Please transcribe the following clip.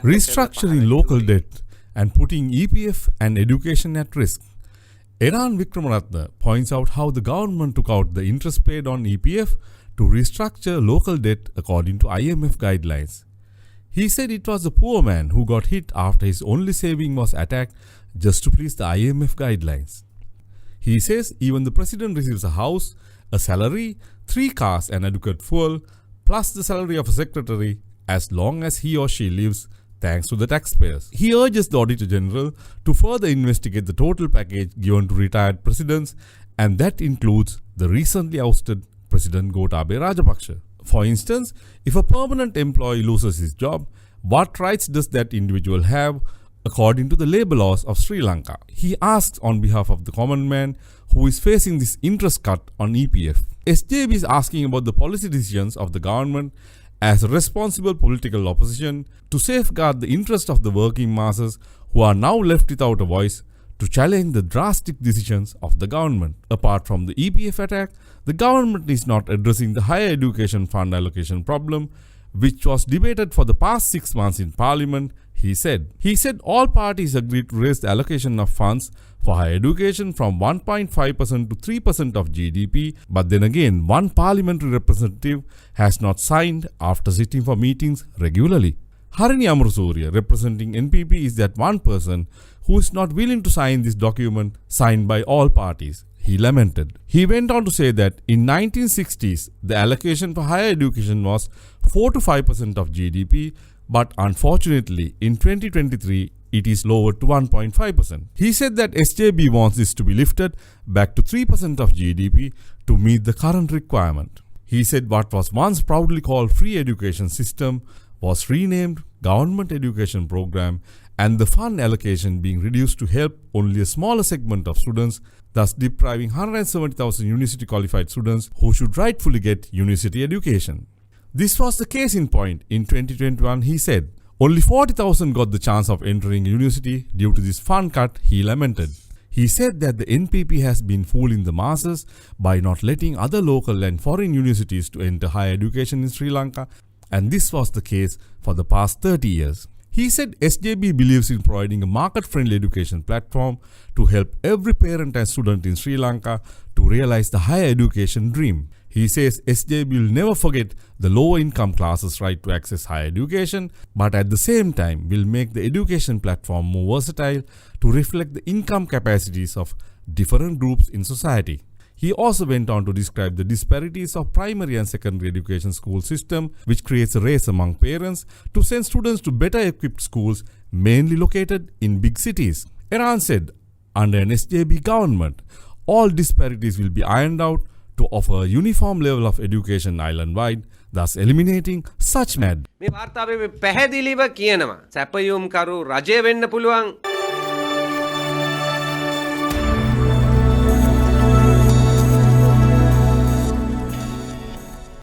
Restructuring local debt and putting EPF and education at risk. Eran Vikramaratne points out how the government took out the interest paid on EPF to restructure local debt according to IMF guidelines. He said it was the poor man who got hit after his only saving was attacked just to please the IMF guidelines. He says even the president receives a house, a salary, 3 cars and adequate fuel, plus the salary of a secretary as long as he or she lives thanks to the taxpayers. He urges the Auditor General to further investigate the total package given to retired presidents, and that includes the recently ousted President Gotabaya Rajapaksa. For instance, if a permanent employee loses his job, what rights does that individual have according to the labour laws of Sri Lanka? He asks on behalf of the common man who is facing this interest cut on EPF. SJB is asking about the policy decisions of the government as a responsible political opposition to safeguard the interest of the working masses who are now left without a voice to challenge the drastic decisions of the government. Apart from the EPF attack, the government is not addressing the higher education fund allocation problem, which was debated for the past 6 months in Parliament, he said. He said all parties agreed to raise the allocation of funds for higher education from 1.5% to 3% of GDP, but then again, one parliamentary representative has not signed after sitting for meetings regularly. Harini Amarasuriya, representing NPP, is that one person who is not willing to sign this document signed by all parties, he lamented. He went on to say that in 1960s, the allocation for higher education was 4 to 5% of GDP, but unfortunately, in 2023, it is lowered to 1.5%. He said that SJB wants this to be lifted back to 3% of GDP to meet the current requirement. He said what was once proudly called free education system was renamed Government Education Program, and the fund allocation being reduced to help only a smaller segment of students, thus depriving 170,000 university qualified students who should rightfully get university education. This was the case in point in 2021, he said. Only 40,000 got the chance of entering university due to this fund cut, he lamented. He said that the NPP has been fooling the masses by not letting other local and foreign universities to enter higher education in Sri Lanka, and this was the case for the past 30 years. He said SJB believes in providing a market-friendly education platform to help every parent and student in Sri Lanka to realize the higher education dream. He says SJB will never forget the lower income classes' right to access higher education, but at the same time will make the education platform more versatile to reflect the income capacities of different groups in society. He also went on to describe the disparities of primary and secondary education school system, which creates a race among parents to send students to better equipped schools mainly located in big cities. Eran said, under an SJB government, all disparities will be ironed out to offer a uniform level of education island-wide, thus eliminating such mad. මේ වාර්තාවේ පැහැදිලිව කියනවා සැපයුම් කරු රජය වෙන්න පුළුවන්